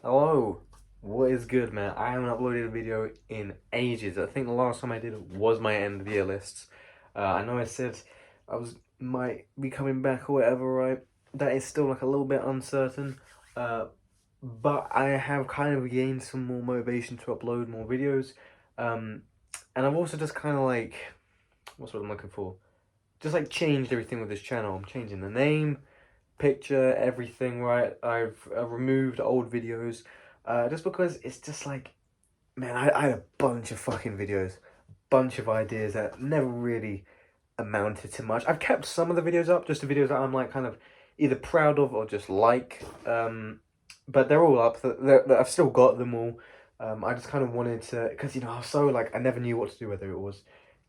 Hello, what is good, man? I haven't uploaded a video in ages. I think the last time I did it was my end of the year lists. I know I said might be coming back or whatever, right? That is still like a little bit uncertain. Uh, but I have kind of gained some more motivation to upload more videos. Um, and I've also just kind of like, what's what I'm looking for? Just like changed everything with this channel. I'm changing the name, picture, everything, right? I've removed old videos, just because it's just like, man, I had a bunch of fucking videos, bunch of ideas that never really amounted to much. I've kept some of the videos up, just the videos that I'm like kind of either proud of or just like, but they're all up. I've still got them all. I just kind of wanted to, because I was so like, I never knew what to do, whether it was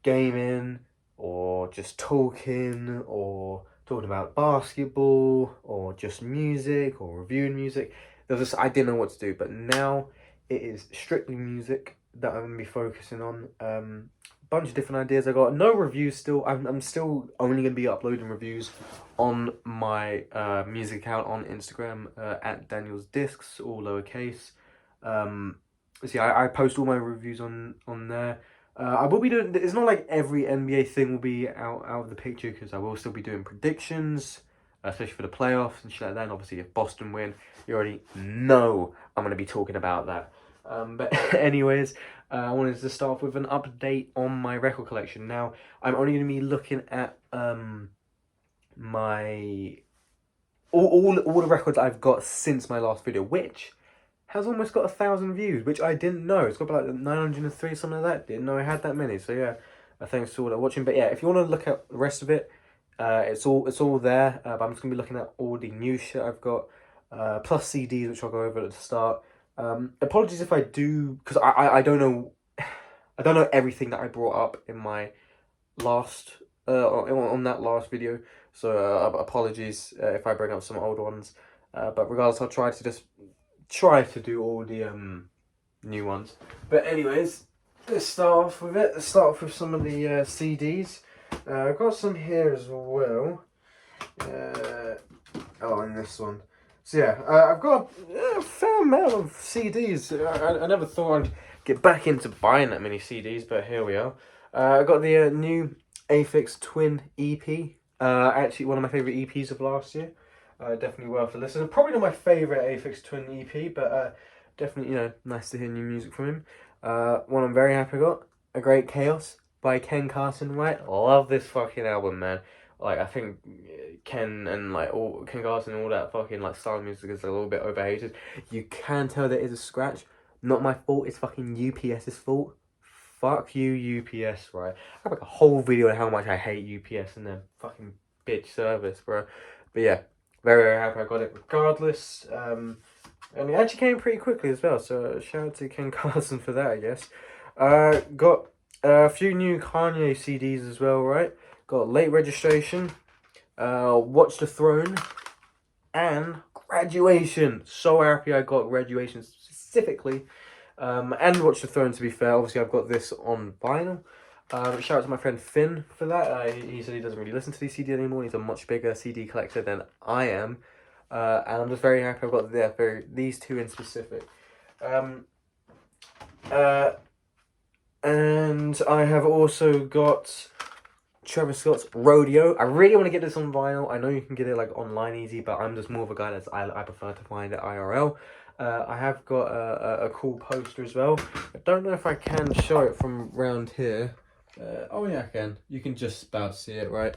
gaming or just talking or talking about basketball or just music or reviewing music. There was just, I didn't know what to do, but now it is strictly music that I'm gonna be focusing on. Bunch of different ideas. I got no reviews still. I'm still only gonna be uploading reviews on my music account on Instagram, at Daniel's Discs, all lowercase. So yeah, I post all my reviews on there. I will be doing. It's not like every NBA thing will be out of the picture, because I will still be doing predictions, especially for the playoffs and shit like that. And obviously, if Boston win, you already know I'm gonna be talking about that. But anyways, I wanted to start with an update on my record collection. Now, I'm only gonna be looking at my all the records I've got since my last video, which has almost got 1,000 views, which I didn't know. It's got about like 903, something like that. Didn't know I had that many. So yeah, thanks to all that watching. But yeah, if you want to look at the rest of it, it's all there. But I'm just gonna be looking at all the new shit I've got, plus CDs, which I'll go over at the start. Apologies if I do, because I don't know, I don't know everything that I brought up in my last on that last video. So apologies if I bring up some old ones. But regardless, I'll try to do all the new ones. But anyways, let's start off with it. Let's start off with some of the CDs. I've got some here as well. And this one. So yeah, I've got a fair amount of CDs. I never thought I'd get back into buying that many CDs, but here we are. I got the new Aphex Twin EP. Actually, one of my favorite EPs of last year. Definitely worth a listen. Probably not my favorite Aphex Twin EP, but definitely nice to hear new music from him. One I'm very happy I got, A Great Chaos by Ken Carson-Wright. Love this fucking album, man. Like, I think Ken and like all Ken Carson and all that fucking like style of music is a little bit overhated. You can tell there is a scratch. Not my fault. It's fucking UPS's fault. Fuck you, UPS, right? I have like a whole video on how much I hate UPS and their fucking bitch service, bro. But yeah, very, very happy I got it regardless. And it actually came pretty quickly as well, so shout out to Ken Carson for that, I guess. Got a few new Kanye CDs as well, right? Got Late Registration, Watch the Throne, and Graduation. So happy I got Graduation specifically. And Watch the Throne, to be fair. Obviously, I've got this on vinyl. Shout out to my friend Finn for that. He said he doesn't really listen to these CD anymore. He's a much bigger CD collector than I am. And I'm just very happy I've got these two in specific. And I have also got Travis Scott's Rodeo. I really want to get this on vinyl. I know you can get it like online easy, but I'm just more of a guy I prefer to find it IRL. I have got a cool poster as well. I don't know if I can show it from around here. Oh yeah, I can. You can just about see it, right?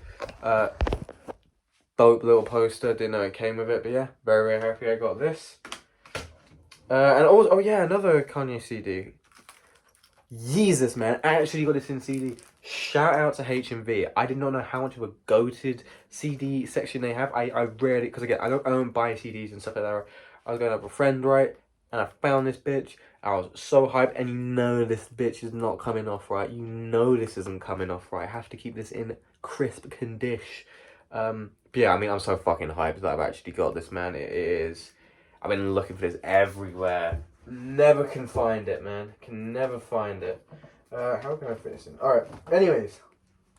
Dope little poster. Didn't know it came with it, but yeah, very, very happy I got this. And also, oh yeah, another Kanye CD. Jesus, man, I actually got this in CD. Shout out to HMV. I did not know how much of a goated CD section they have. I rarely, because again, I don't buy CDs and stuff like that. I was going to have a friend, right? And I found this bitch. I was so hyped, and this bitch is not coming off right. This isn't coming off right. I have to keep this in crisp condition. But yeah, I mean, I'm so fucking hyped that I've actually got this, man. It is. I've been looking for this everywhere. Never can find it, man. Can never find it. How can I fit this in? Alright, anyways.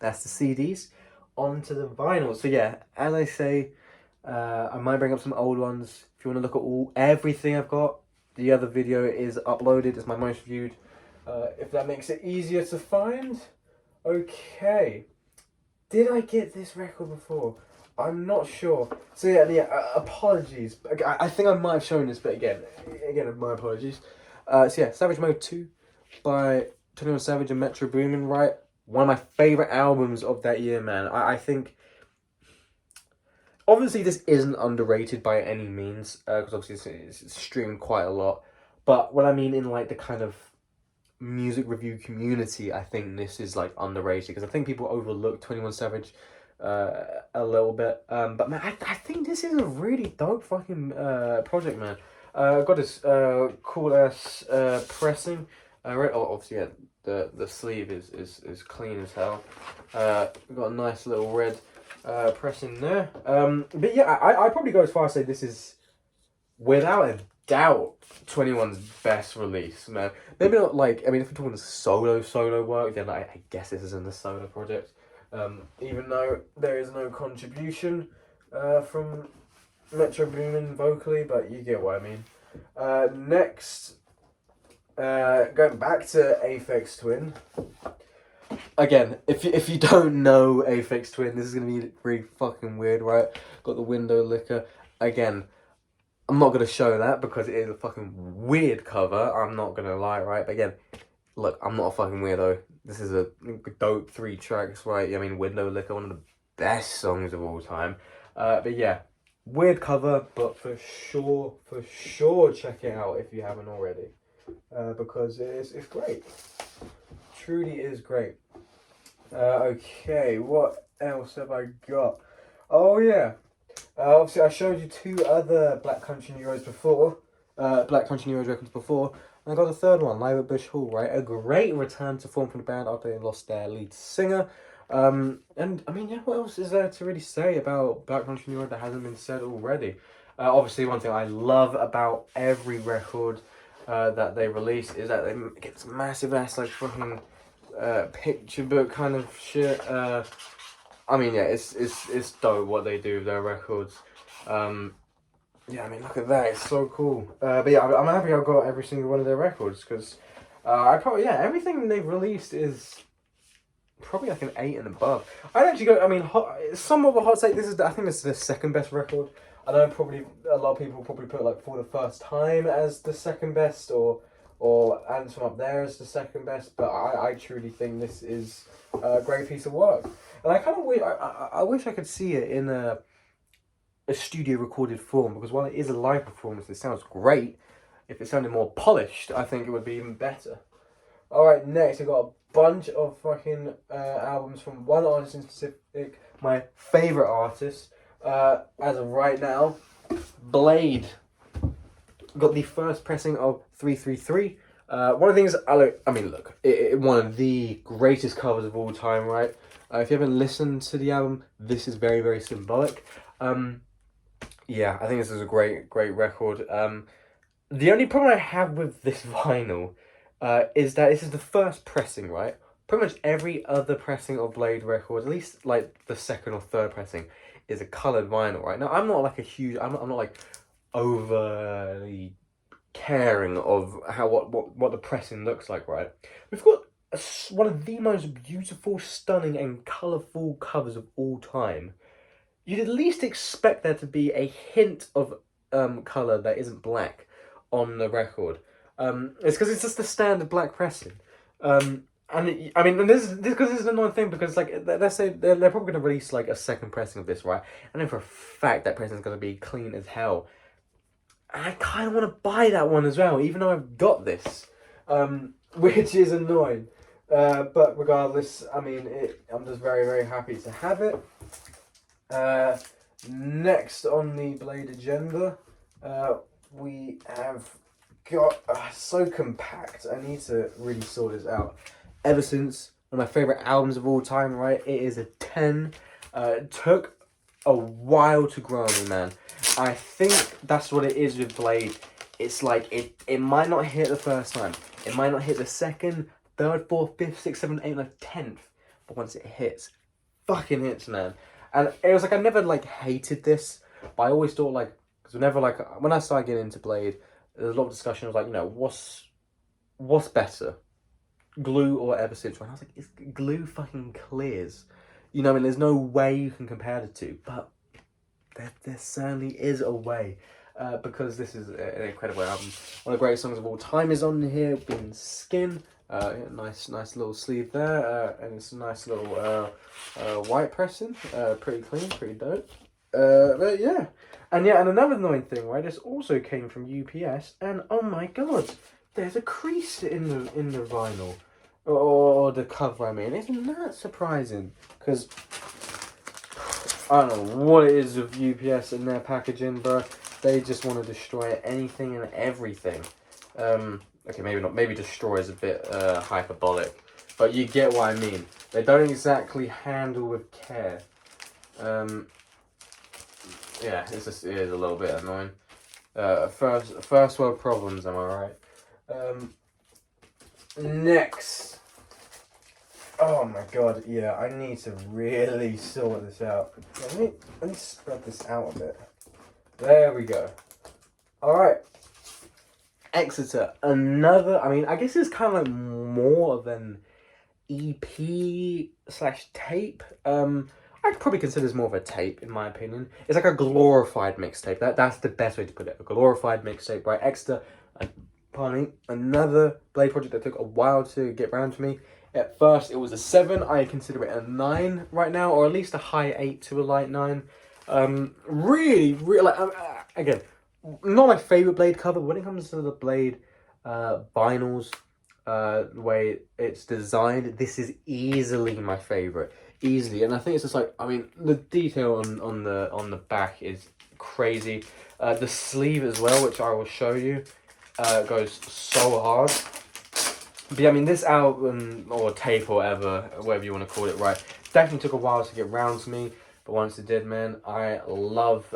That's the CDs. On to the vinyl. So yeah, as I say, I might bring up some old ones. If you want to look at everything I've got, the other video is uploaded. It's my most viewed. If that makes it easier to find. Okay. Did I get this record before? I'm not sure. So yeah, apologies. I think I might have shown this, but again, my apologies. So yeah, Savage Mode 2 by 21 Savage and Metro Boomin, right? One of my favourite albums of that year, man. I think... Obviously, this isn't underrated by any means, because obviously it's streamed quite a lot. But what I mean in, like, the kind of music review community, I think this is, like, underrated. Because I think people overlook 21 Savage a little bit. But, man, I think this is a really dope fucking project, man. Got this cool-ass pressing. Right, obviously, yeah, the sleeve is clean as hell. Got a nice little red pressing there. But yeah, I probably go as far as say this is, without a doubt, 21's best release, man. Maybe not like, I mean, if we're talking solo work, then I guess this isn't a solo project. Even though there is no contribution from Metro Boomin vocally, but you get what I mean. Next, going back to Aphex Twin. Again, if you don't know Aphex Twin, this is gonna be really fucking weird, right? Got the window licker. Again, I'm not gonna show that because it is a fucking weird cover. I'm not gonna lie, right? But again, look, I'm not a fucking weirdo. This is a dope 3 tracks, right? I mean, Window Licker, one of the best songs of all time. But yeah, weird cover, but for sure, check it out if you haven't already, because it's great. Truly is great. Okay, what else have I got? Oh yeah, obviously I showed you 2 other Black Country New Roads before, Black Country New Roads records before, and I got a third one, live at Bush Hall, right? A great return to form from the band after they lost their lead singer. And I mean, yeah, what else is there to really say about Black Country New Roads that hasn't been said already? Obviously, one thing I love about every record that they release is that they get some massive ass like fucking picture book kind of shit. I mean, yeah, it's dope what they do with their records. Yeah, I mean, look at that, it's so cool. But yeah, I'm happy I've got every single one of their records, because everything they've released is probably like an 8 and above. I'd actually go, I mean, some of a hot take, I think this is the second best record. I know probably a lot of people probably put like For the First Time as the second best, or Anthem Up There as the second best, but I truly think this is a great piece of work. And I kind of wish, I wish I could see it in a studio recorded form, because while it is a live performance, it sounds great. If it sounded more polished, I think it would be even better. Alright, next I've got a bunch of fucking albums from one artist in specific, my favourite artist, as of right now, Blade. Got the first pressing of 333. One of the things, I mean, look, one of the greatest covers of all time, right? If you haven't listened to the album, this is very, very symbolic. Yeah, I think this is a great record. The only problem I have with this vinyl is that this is the first pressing, right? Pretty much every other pressing of Blade records, at least like the second or third pressing, is a coloured vinyl, right? Now, I'm not like a huge, I'm not like overly caring of how what the pressing looks like, right? We've got one of the most beautiful, stunning, and colourful covers of all time. You'd at least expect there to be a hint of colour that isn't black on the record. It's because it's just the standard black pressing. I mean, this is an annoying thing, because like, let's say they're probably going to release like a second pressing of this, right? And then for a fact that pressing is going to be clean as hell. And I kind of want to buy that one as well, even though I've got this, which is annoying. But regardless, I mean, I'm just very, very happy to have it. Next on the Blade agenda, we have got so compact. I need to really sort this out. Ever Since, one of my favourite albums of all time, right? It is a 10. It took a while to grow on me, man. I think that's what it is with Blade. It's like, it might not hit the first time. It might not hit the second, third, fourth, fifth, sixth, seventh, eighth, and 10th. But once it hits, fucking hits, man. And it was like, I never like hated this, but I always thought like, because whenever like, when I started getting into Blade, there's a lot of discussion of like, what's better, glue or Evercitron? And I was like, it's glue fucking clears. I mean, there's no way you can compare the two, but there certainly is a way. Because this is an incredible album. One of the greatest songs of all time is on here, being Skin. Nice little sleeve there, and it's a nice little white pressing. Pretty clean, pretty dope. But yeah. And another annoying thing, right? This also came from UPS, and oh my god, there's a crease in the vinyl. Or the cover, I mean. Isn't that surprising? Because I don't know what it is with UPS and their packaging, but they just want to destroy anything and everything. Okay, maybe not. Maybe destroy is a bit hyperbolic, but you get what I mean. They don't exactly handle with care. Yeah, it is a little bit annoying. First world problems, am I right? Next. Oh my god, yeah, I need to really sort this out. Let me spread this out a bit. There we go. Alright. Exeter, another, I mean, I guess it's kind of like more of an EP slash tape. I'd probably consider this more of a tape, in my opinion. It's like a glorified mixtape. That's the best way to put it. A glorified mixtape, right? Exeter, pardon me, another Blade project that took a while to get round to me. At first, it was a 7. I consider it a 9 right now, or at least a high 8 to a light 9. Really, like, again, not my favorite Blade cover. When it comes to the Blade vinyls, the way it's designed, this is easily my favorite. Easily. And I think it's just like, I mean, the detail on the back is crazy. The sleeve as well, which I will show you, goes so hard. But yeah, I mean, this album, or tape, or whatever you want to call it, right, definitely took a while to get round to me, but once it did, man, I love,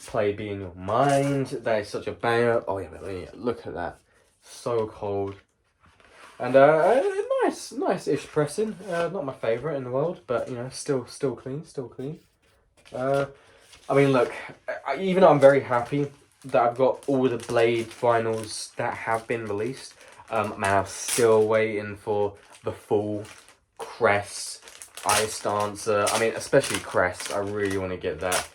Play Be In Your Mind. That is such a banger. Oh yeah, look at that. So cold. And nice-ish pressing. Not my favourite in the world, but, still clean, I mean, look, even though I'm very happy that I've got all the Blade vinyls that have been released, man, I'm still waiting for the full Crest, Ice Dancer. I mean, especially Crest. I really want to get that.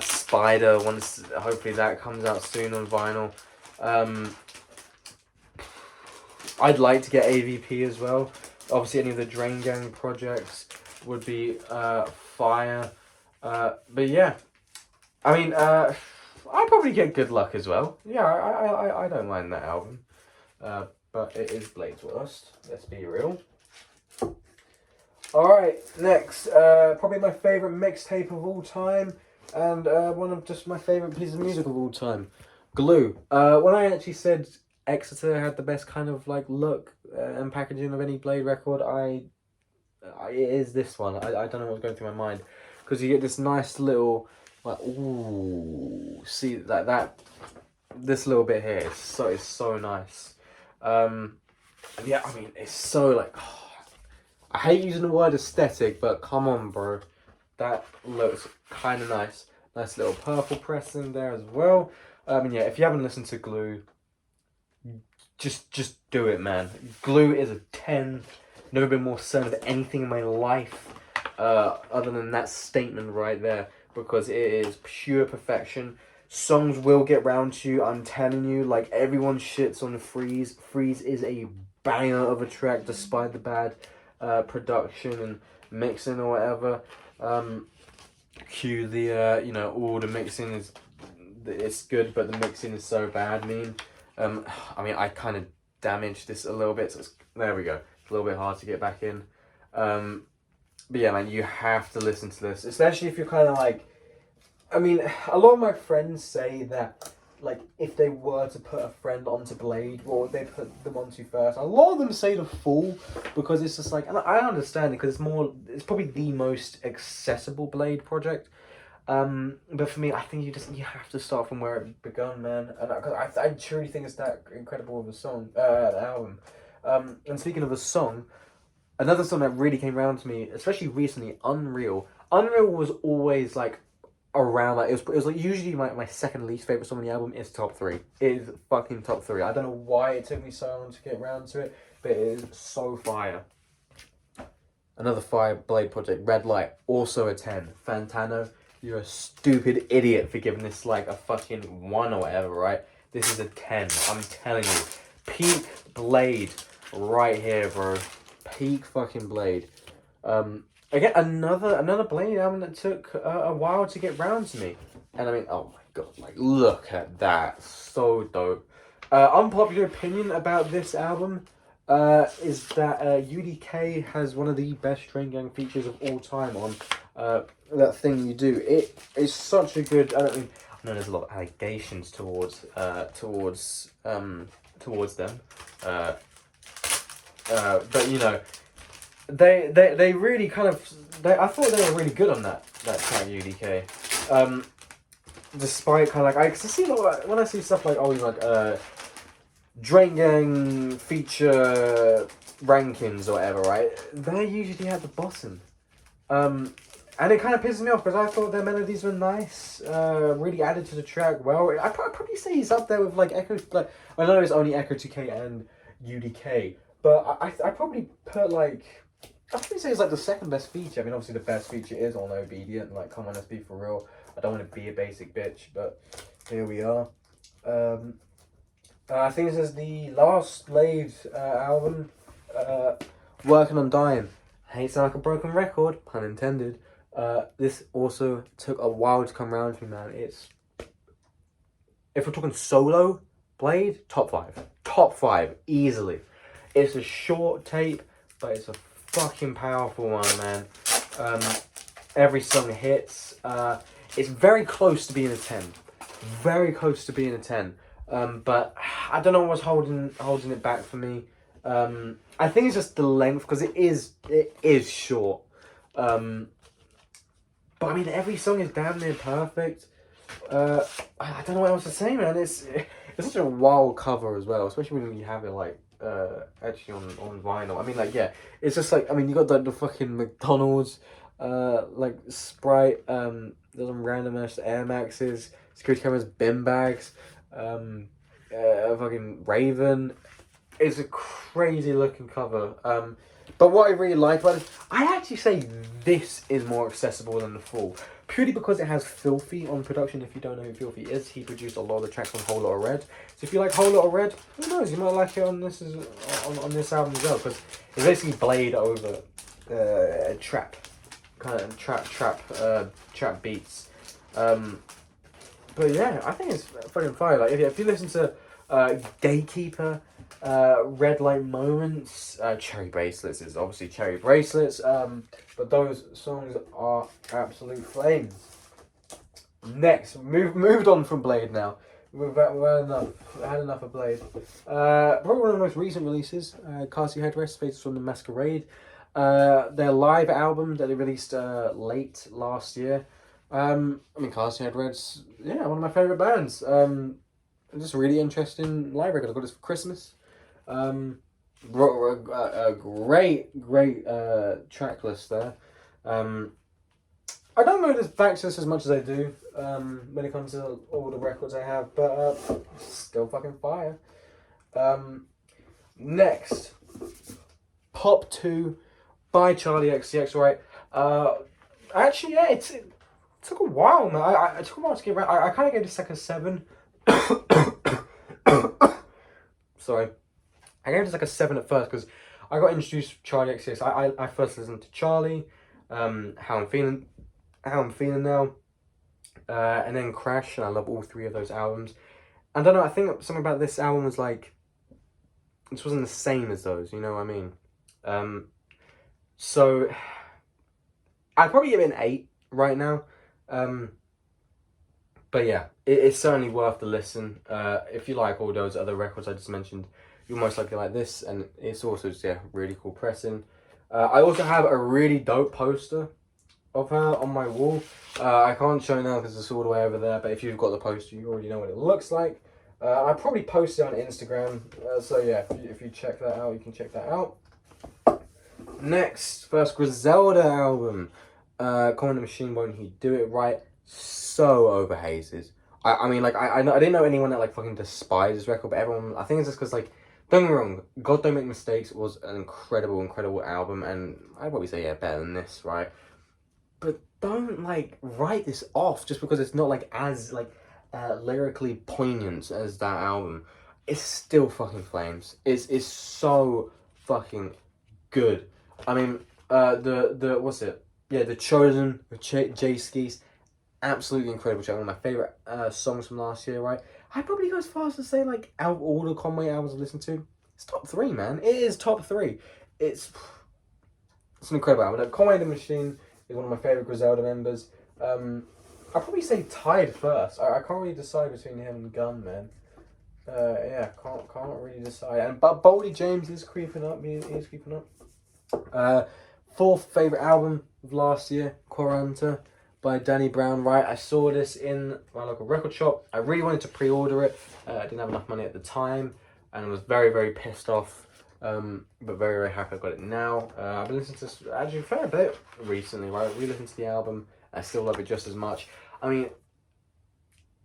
Spider, hopefully that comes out soon on vinyl. I'd like to get AVP as well. Obviously, any of the Drain Gang projects would be fire. But yeah, I mean, I'd probably get Good Luck as well. Yeah, I don't mind that album. But it is Blade's worst. Let's be real. Alright, next. Probably my favourite mixtape of all time. And one of just my favourite pieces of music of all time. Glue. When I actually said Exeter had the best kind of like look and packaging of any Blade record, it is this one. I don't know what's going through my mind. Because you get this nice little, like, ooh, see that this little bit here is so nice. Yeah, I mean, it's so like, I hate using the word aesthetic, but come on, bro, that looks kind of nice. Nice little purple pressing there as well. Yeah, if you haven't listened to Glue, just do it, man. Glue is a 10. Never been more certain of anything in my life, other than that statement right there, because it is pure perfection. Songs will get round to you, I'm telling you. Like, everyone shits on Freeze. Freeze is a banger of a track, despite the bad production and mixing or whatever. Cue the, all the mixing it's good, but the mixing is so bad. I mean, I kind of damaged this a little bit, so there we go. It's a little bit hard to get back in. But yeah, man, you have to listen to this, especially if you're kind of like, I mean, a lot of my friends say that, like, if they were to put a friend onto Blade, what would they put them onto first? A lot of them say The Fool, because it's just like, and I understand it, because it's probably the most accessible Blade project. But for me, I think you have to start from where it begun, man. And I truly think it's that incredible of a song, album. And speaking of a song, another song that really came around to me, especially recently, Unreal. Unreal was always like, around like it was like usually my second least favorite song on the album. Is top three. It is fucking top three. I don't know why it took me so long to get around to it, but it is so fire. Another Fire Blade project, Red Light, also a 10. Fantano, you're a stupid idiot for giving this like a fucking 1 or whatever, right? This is a 10. I'm telling you, peak Blade right here, bro. Peak fucking Blade. Again, another Blade album that took a while to get round to me. And I mean, oh my god, like, look at that. So dope. Unpopular opinion about this album is that UDK has one of the best Train Gang features of all time on That Thing You Do. It is such a good... I know there's a lot of allegations towards them. But, you know... They really kind of I thought they were really good on that track UDK. Despite kind of like I see when I see stuff like Drain Gang feature rankings or whatever, right? They usually at the bottom. And it kind of pisses me off because I thought their melodies were nice, really added to the track well. I'd probably say he's up there with like Echo. Like I know it's only Echo 2K and UDK, but I probably put like. I'd probably say it's like the second best feature. I mean, obviously the best feature is on Obedient. Like, come on, let's be for real. I don't want to be a basic bitch, but here we are. I think this is the last Blade album. Working on Dying. Hate sound like a broken record, pun intended. This also took a while to come around to me, man. It's... If we're talking solo Blade, top 5. Top 5, easily. It's a short tape, but it's a fucking powerful one, man. Every song hits. It's very close to being a 10. Very close to being a 10. But I don't know what's holding it back for me. I think it's just the length, because it is short. But I mean, every song is damn near perfect. I don't know what else to say, man. It's such a wild cover as well, especially when you have it like actually on vinyl. I mean, like, yeah, it's just like, I mean, you got the fucking McDonald's like Sprite, there's some random ass Air Maxes, security cameras, bin bags, fucking Raven. It's a crazy looking cover. But what I really like about it, I actually say this is more accessible than the full. Purely because it has Filthy on production. If you don't know who Filthy is, he produced a lot of the tracks on Whole Lotta Red. So if you like Whole Lotta Red, who knows, you might like it on this on this album as well. Because it's basically Blade over trap, kind of trap beats. But yeah, I think it's fucking fire. Like if you listen to Gatekeeper, Red Light Moments, Cherry Bracelets is obviously Cherry Bracelets, but those songs are absolute flames. Next, moved on from Blade now. We've had enough of Blade. Probably one of the most recent releases, Cassie Headrest, Faces from the Masquerade. Their live album that they released late last year. I mean, Cassie Headrest, yeah, one of my favourite bands. Just a really interesting live record. I got this for Christmas. Wrote a great track list there. I don't know this back to this as much as I do when it comes to all the records I have, but still fucking fire. Next, Pop 2 by Charlie XCX, right? Actually, yeah, it took a while, man. It took a while to get around. I kind of gave this like a 7. Sorry. I gave this like a 7 at first because I got introduced to Charlie XCX. I first listened to Charlie, How I'm Feeling Now, and then Crash, and I love all 3 of those albums. I don't know, I think something about this album was like, this wasn't the same as those, you know what I mean? So, I'd probably give it an 8 right now. But yeah, it's certainly worth the listen. If you like all those other records I just mentioned, you'll most likely like this, and it's also just, yeah, really cool pressing. I also have a really dope poster of her on my wall. I can't show now because it's all the way over there, but if you've got the poster, you already know what it looks like. I probably post it on Instagram, so yeah, if you check that out, you can check that out. Next, first Griselda album, Common the Machine Won't He Do It Right. so overhated. I mean, like, I didn't know anyone that, like, fucking despised this record, but everyone, I think it's just because, like, don't get me wrong, God Don't Make Mistakes was an incredible, incredible album, and I'd probably say, yeah, better than this, right? But don't, like, write this off just because it's not, like, as, like, lyrically poignant as that album. It's still fucking flames. It's so fucking good. I mean, what's it? Yeah, The Chosen with Jay Skis, absolutely incredible track. One of my favorite songs from last year. Right, I'd probably go as far as to say, like, out of all the Conway albums I've listened to, it's top three, man. It is top three. It's it's an incredible album. Conway the Machine is one of my favorite Griselda members. I'd probably say tied first. I can't really decide between him and Gunn, man. Yeah, can't really decide. And but Boldy James is creeping up. He is creeping up. Fourth favorite album of last year, Quaranta by Danny Brown. Right, I saw this in my local record shop. I really wanted to pre-order it. I didn't have enough money at the time, and I was very, very pissed off. But very, very happy I got it now. I've been listening to this actually a fair bit recently. Right, re-listened to the album. I still love it just as much. I mean,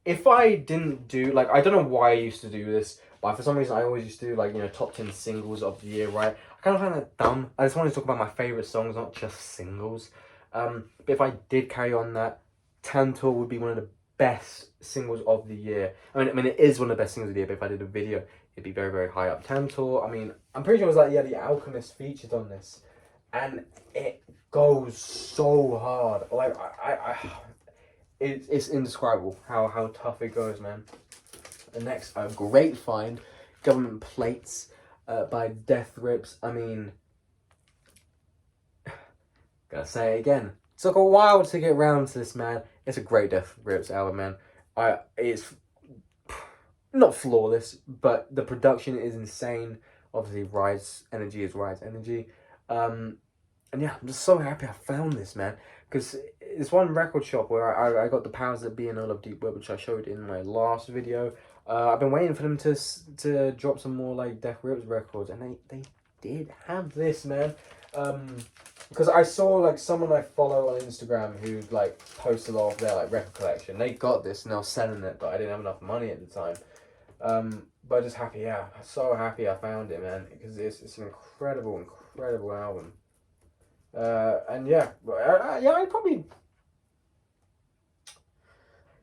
if I didn't do, like, I don't know why I used to do this, but for some reason I always used to do, like, you know, top 10 singles of the year, right? I kind of find that dumb. I just wanted to talk about my favourite songs, not just singles. But if I did carry on that, Tantor would be one of the best singles of the year. I mean, it is one of the best singles of the year, but if I did a video, it'd be very, very high up. Tantor, I mean, I'm pretty sure it was like, yeah, The Alchemist featured on this. And it goes so hard. Like, it's indescribable how tough it goes, man. The next, a great find, Government Plates by Death Grips. I mean, gotta say it again. It took a while to get around to this, man. It's a great Death Grips album, man. It's not flawless, but the production is insane. Obviously, Ride's energy is Ride's energy. And yeah, I'm just so happy I found this, man. Because it's one record shop where I got the Powers That Be and All of Deep Web, which I showed in my last video. I've been waiting for them to drop some more, like, Death Grips records, and they did have this, man. Because I saw, like, someone I follow on Instagram who, like, posts a lot of their, like, record collection. They got this and they were selling it, but I didn't have enough money at the time. But I'm just happy, yeah, I'm so happy I found it, man, because it's an incredible, incredible album. And yeah, yeah, I probably.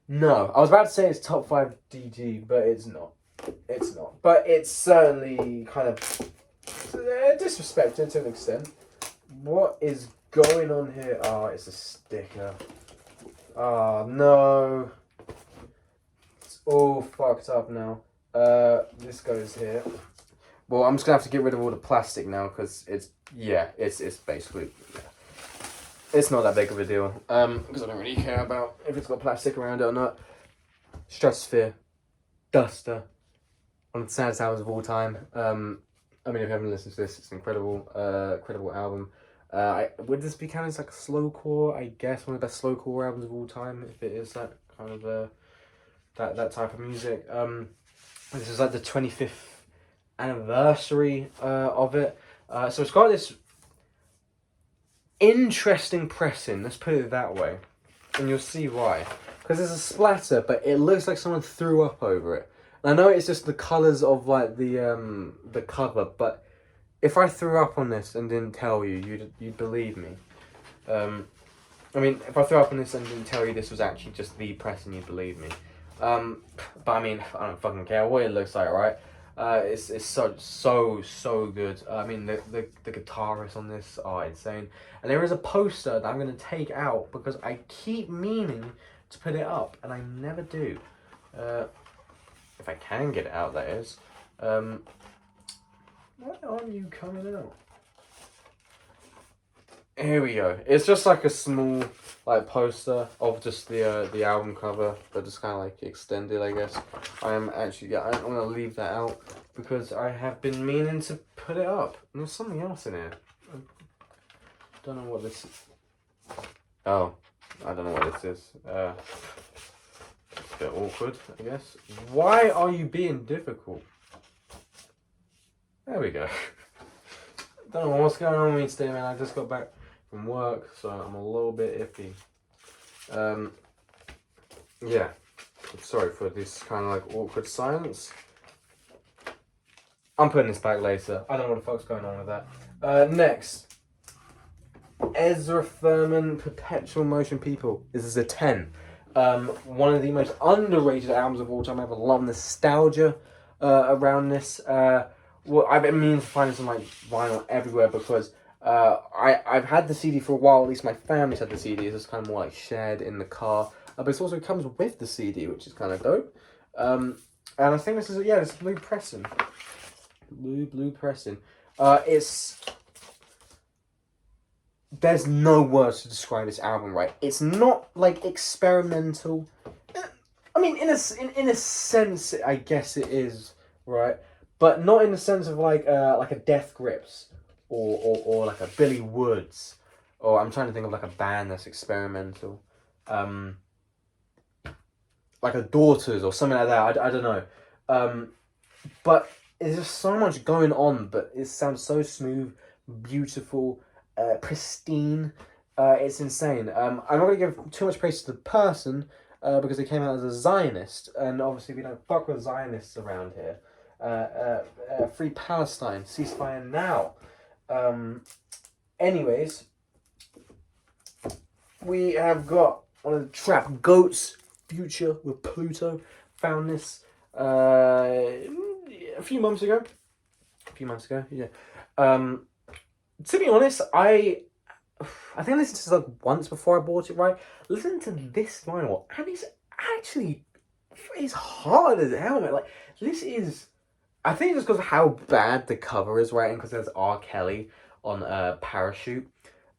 No, I was about to say it's top 5 DG, but it's not. It's not. But it's certainly kind of disrespected to an extent. What is going on here? Oh, it's a sticker. Oh, no. It's all fucked up now. This goes here. Well, I'm just going to have to get rid of all the plastic now, because it's basically, yeah. It's not that big of a deal, because I don't really care about if it's got plastic around it or not. Stratosphere, Duster, one of the saddest albums of all time. I mean, if you haven't listened to this, it's an incredible, incredible album. Would this be counted as like a slowcore? I guess one of the best slowcore albums of all time, if it is that kind of that type of music. This is like the 25th anniversary of it. So it's got this interesting pressing, let's put it that way, and you'll see why. Because there's a splatter, but it looks like someone threw up over it. And I know it's just the colours of, like, the cover, but if I threw up on this and didn't tell you, you'd believe me. I mean, if I threw up on this and didn't tell you this was actually just the pressing, you'd believe me. But I mean, I don't fucking care what it looks like, right? It's so good. I mean, the guitarists on this are insane, and there is a poster that I'm gonna take out because I keep meaning to put it up and I never do. If I can get it out, that is. Why aren't you coming out? Here we go. It's just like a small, like, poster of just the album cover, but just kind of like extended, I guess. I'm gonna leave that out because I have been meaning to put it up. And there's something else in here. I don't know what this is. Oh, I don't know what this is. It's a bit awkward, I guess. Why are you being difficult? There we go. Don't know what's going on with me today, man. I just got back from work, so I'm a little bit iffy. yeah, sorry for this kind of like awkward silence. I'm putting this back later. I don't know what the fuck's going on with that. Next, Ezra Furman, Perpetual Motion People. This is a 10. One of the most underrated albums of all time. I have a lot of nostalgia around this. Well, I've been meaning to find some like vinyl everywhere because I've had the CD for a while. At least my family's had the CD. It's just kind of more like shared in the car. But it also comes with the CD, which is kind of dope. And I think this is it's blue pressing. Blue pressing. It's There's no words to describe this album, right? It's not like experimental. I mean, in a sense, I guess it is, right? But not in the sense of like a Death Grips or like a Billy Woods, or I'm trying to think of like a band that's experimental, like a Daughters or something like that. I don't know, but there's just so much going on. But it sounds so smooth, beautiful, pristine. It's insane. I'm not gonna give too much praise to the person. Because they came out as a Zionist, and obviously we don't fuck with Zionists around here. Free Palestine, ceasefire now. Anyways, we have got one of the trap goats, Future with Pluto. Found this a few months ago. Yeah. To be honest, I think I listened to this like once before I bought it, right? Listen to this vinyl, and it's hard as hell, man. Like, this is, I think it's because of how bad the cover is, right? And because there's R. Kelly on Parachute.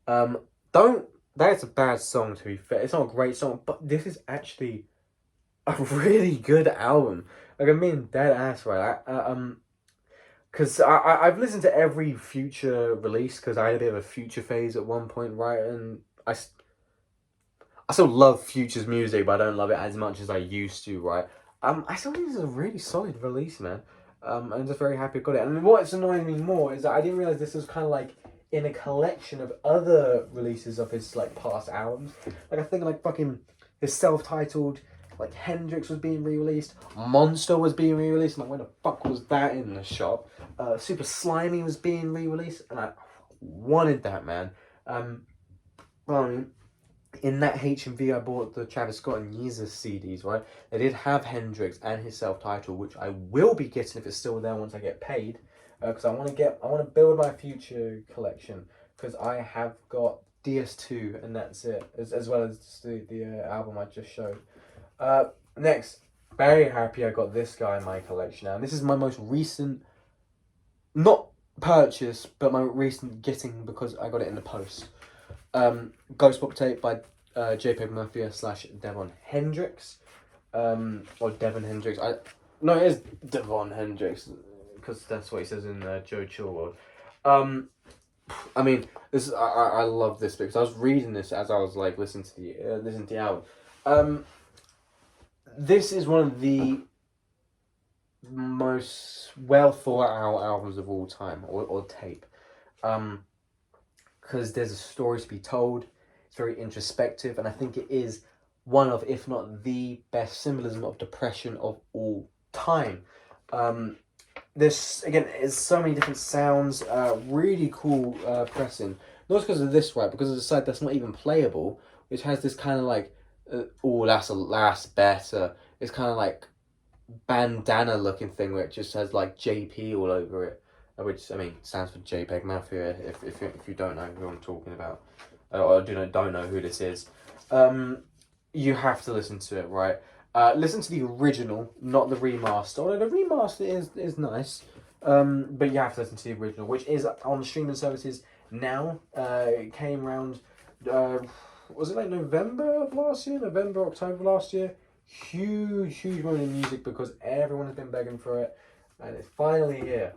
That's a bad song, to be fair. It's not a great song, but this is actually a really good album. Like, I mean, dead ass, right? Because I've listened to every Future release because I had a bit of a Future phase at one point, right? And I still love Future's music, but I don't love it as much as I used to, right? I still think this is a really solid release, man. I'm just very happy I got it. And what's annoying me more is that I didn't realize this was kind of like in a collection of other releases of his like past albums. Like I think like fucking his self-titled, like Hendrix was being re-released, Monster was being re-released. I'm like, where the fuck was that in the shop? Super Slimy was being re-released, and I wanted that, man. Well, in that HMV, I bought the Travis Scott and Yeezus CDs, right? They did have Hendrix and his self-titled, which I will be getting if it's still there once I get paid, because I want to build my Future collection, because I have got DS2 and that's it, as well as the album I just showed. Next, very happy I got this guy in my collection now. And this is my most recent, not purchase, but my recent getting because I got it in the post. Ghost Book Tape by JPEG Mafia / Devon Hendrix. Or Devon Hendrix. No, it is Devon Hendrix, because that's what he says in Joe Chill World. I mean, I love this because I was reading this as I was like listening to the album. This is one of the most well thought out albums of all time, or tape. Because there's a story to be told. It's very introspective, and I think it is one of, if not the best symbolism of depression of all time. There's so many different sounds, really cool pressing. Not because of this, right? Because of the side that's not even playable, which has this kind of like, that's better. It's kind of like bandana looking thing where it just has like JP all over it, which I mean stands for JPEG Mafia. If you don't know who I'm talking about, or don't know who this is, you have to listen to it, right? Listen to the original, not the remaster. Although the remaster is nice, but you have to listen to the original, which is on streaming services now. It came around, was it like November of last year? November, October last year? Huge moment in music because everyone has been begging for it, and it's finally here.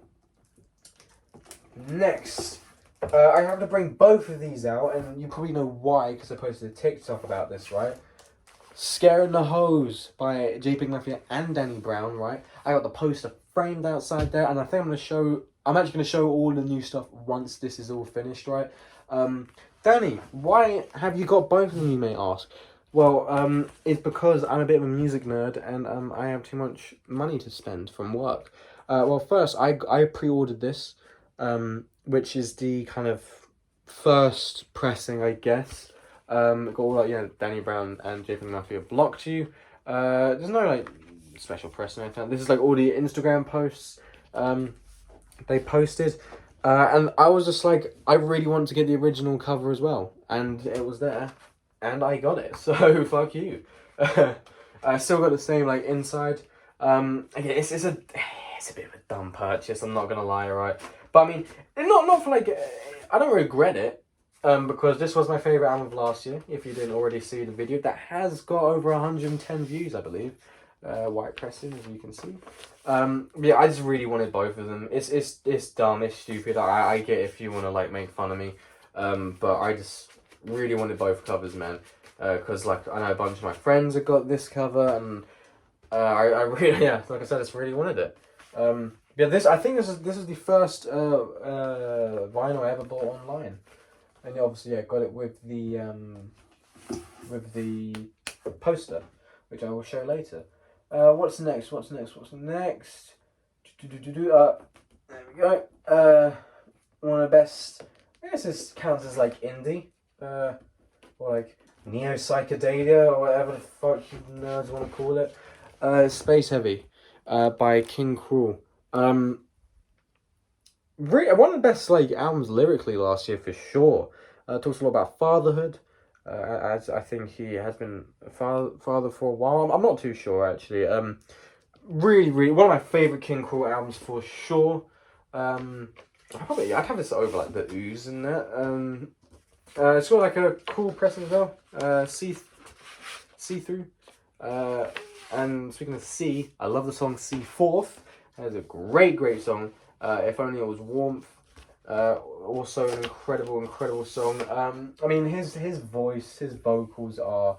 Next, I have to bring both of these out, and you probably know why because I posted a TikTok about this, right? Scaring the Hose by JPEG Mafia and Danny Brown, right? I got the poster framed outside there, and I think I'm actually going to show all the new stuff once this is all finished, right? Danny, why have you got both of them, you may ask? Well, it's because I'm a bit of a music nerd and I have too much money to spend from work. Well, first I pre-ordered this, which is the kind of first pressing, I guess. Got all like Danny Brown and Jason Murphy have blocked you. There's no like special pressing or anything. This is like all the Instagram posts they posted. And I was just like, I really want to get the original cover as well, and it was there, and I got it. So fuck you. I still got the same like inside. Again, it's a bit of a dumb purchase. I'm not gonna lie, right? But I mean, not for like, I don't regret it. Because this was my favorite album of last year. If you didn't already see the video, that has got over 110 views, I believe. White pressing, as you can see. Yeah, I just really wanted both of them. It's dumb, it's stupid. I get if you want to like make fun of me, but I just really wanted both covers, man. Because like I know a bunch of my friends have got this cover, and I really like I said, I just really wanted it. Yeah, I think this is the first vinyl I ever bought online, and obviously got it with the poster, which I will show later. What's next? What's next? What's next? There we go. One of the best. I guess this counts as like indie, or like neo psychedelia, or whatever the fuck you nerds want to call it. Space Heavy, by King Cruel. Really, one of the best like albums lyrically last year for sure. Talks a lot about fatherhood. As I think he has been a father for a while. I'm not too sure actually. Really one of my favorite King Cruel albums for sure. I'd have this over like the Ooze and that. It's got like a cool press as well. See through. And speaking of C, I love the song See Forth. That is a great song. If Only It Was Warmth. Also an incredible song. I mean his voice, his vocals are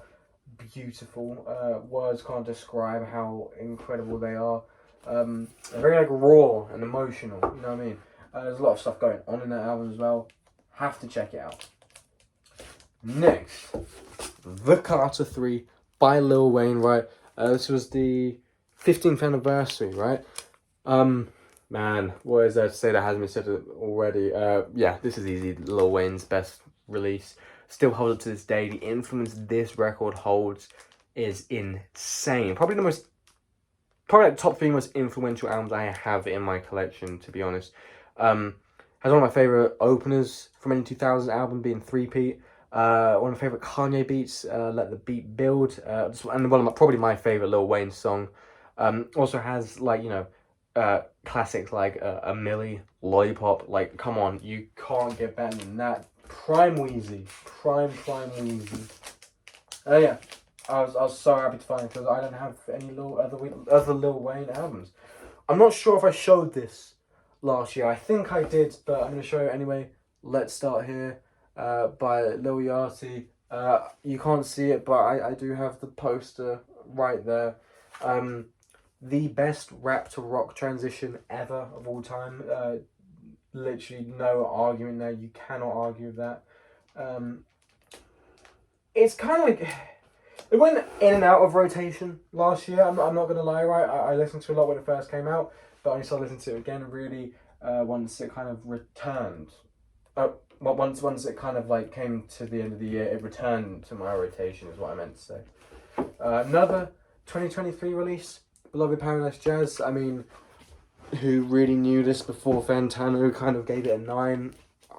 beautiful. Words can't describe how incredible they are. They're very like raw and emotional, you know what I mean? There's a lot of stuff going on in that album as well. Have to check it out. Next, The Carter 3 by Lil Wayne, right? This was the 15th anniversary, right? Man, what is there to say that hasn't been said already? Yeah, this is easy. Lil Wayne's best release. Still holds up to this day. The influence this record holds is insane. Probably like top 3 most influential albums I have in my collection, to be honest. Has one of my favorite openers from any 2000 album being 3-Peat. One of my favorite Kanye beats, Let the Beat Build. And probably my favorite Lil Wayne song. Also has like, classics like A Milli, Lollipop. Like, come on, you can't get better than that. Prime Weezy. Prime Weezy. Yeah. I was so happy to find it because I don't have any other Lil Wayne albums. I'm not sure if I showed this last year. I think I did, but I'm going to show it anyway. Let's Start Here by Lil Yachty. You can't see it, but I do have the poster right there. The best rap to rock transition ever of all time. Literally no argument there. You cannot argue with that. It's kind of like it went in and out of rotation last year. I'm not gonna lie, right? I listened to a lot when it first came out, but I only started listening to it again really once it kind of returned. Once it kind of like came to the end of the year, it returned to my rotation. Is what I meant to say. Another 2023 release, Beloved Paradise Jazz. I mean, who really knew this before Fantano kind of gave it a 9?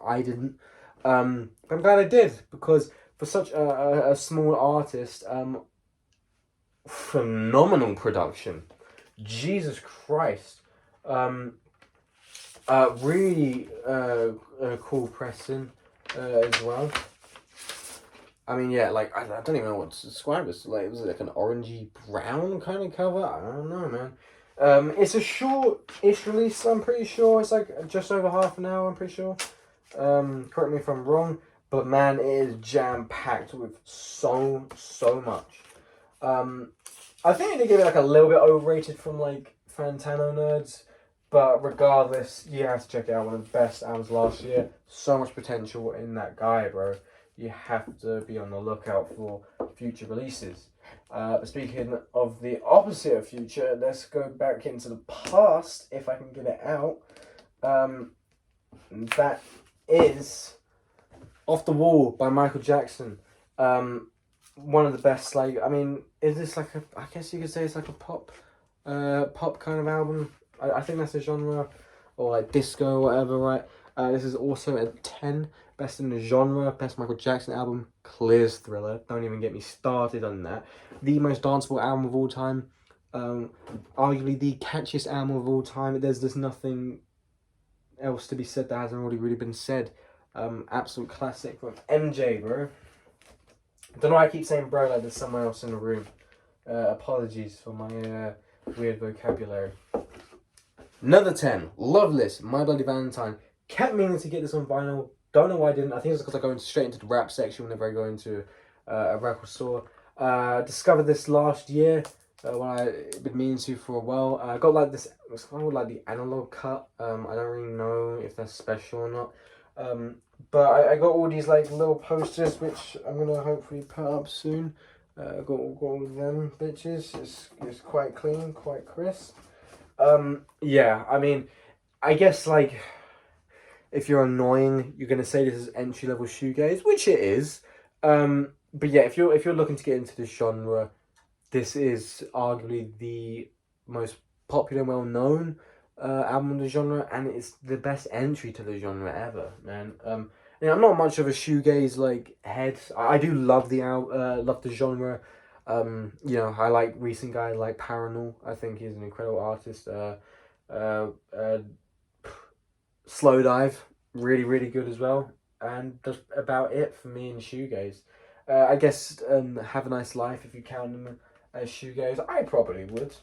I didn't. But I'm glad I did, because for such a small artist, phenomenal production. Jesus Christ. Really cool pressing as well. I mean, yeah, like, I don't even know what to describe this. Like, was it like an orangey brown kind of cover? I don't know, man. It's a short-ish release, I'm pretty sure. It's like just over half an hour, I'm pretty sure. Correct me if I'm wrong. But man, it is jam-packed with so much. I think they give it like a little bit overrated from like Fantano nerds. But regardless, you have to check it out. One of the best albums last year. So much potential in that guy, bro. you have to be on the lookout for future releases. But speaking of the opposite of future, let's go back into the past, if I can get it out. That is Off the Wall by Michael Jackson. One of the best, like, I mean, is this like a, I guess you could say it's like a pop kind of album. I think that's a genre, or like disco or whatever, right? This is also a 10, best in the genre, best Michael Jackson album, clears Thriller. Don't even get me started on that. The most danceable album of all time. Arguably the catchiest album of all time. There's nothing else to be said that hasn't already really been said. Absolute classic from MJ, bro. Don't know why I keep saying bro like there's someone else in the room. Apologies for my weird vocabulary. Another 10, Loveless, My Bloody Valentine. Kept meaning to get this on vinyl. Don't know why I didn't. I think it's because I go straight into the rap section whenever I go into a record store. Discovered this last year when I've been meaning to for a while. I got like this, it's kind of like the analog cut. I don't really know if that's special or not. But I got all these like little posters which I'm gonna hopefully put up soon. Got all of them bitches. It's quite clean, quite crisp. Yeah, I mean, I guess like if you're annoying, you're gonna say this is entry level shoegaze, which it is. But yeah, if you're looking to get into this genre, this is arguably the most popular and well known album in the genre, and it's the best entry to the genre ever, man. You know, I'm not much of a shoegaze like head. I do love love the genre. You know, I like recent guys like Parannoul. I think he's an incredible artist. Slowdive, really, really good as well. And that's about it for me in shoegaze. I guess Have a Nice Life, if you count them as shoegaze, I probably would.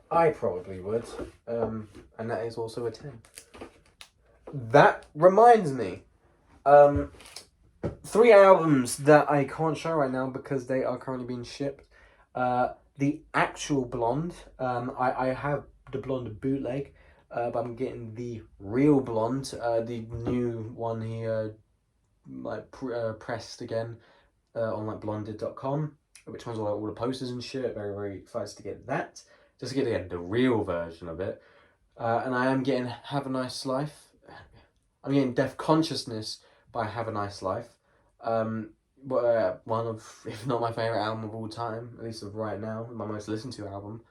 And that is also a 10. That reminds me, 3 albums that I can't show right now because they are currently being shipped. The actual Blonde, I have the Blonde bootleg, but I'm getting the real Blonde, the new one he pressed again on like blonded.com, which has all the posters and shit. Very, very excited to get that. Just to get the real version of it. And I am getting Have a Nice Life. I'm getting Deaf Consciousness by Have a Nice Life. One of, if not my favourite album of all time, at least of right now, my most listened to album.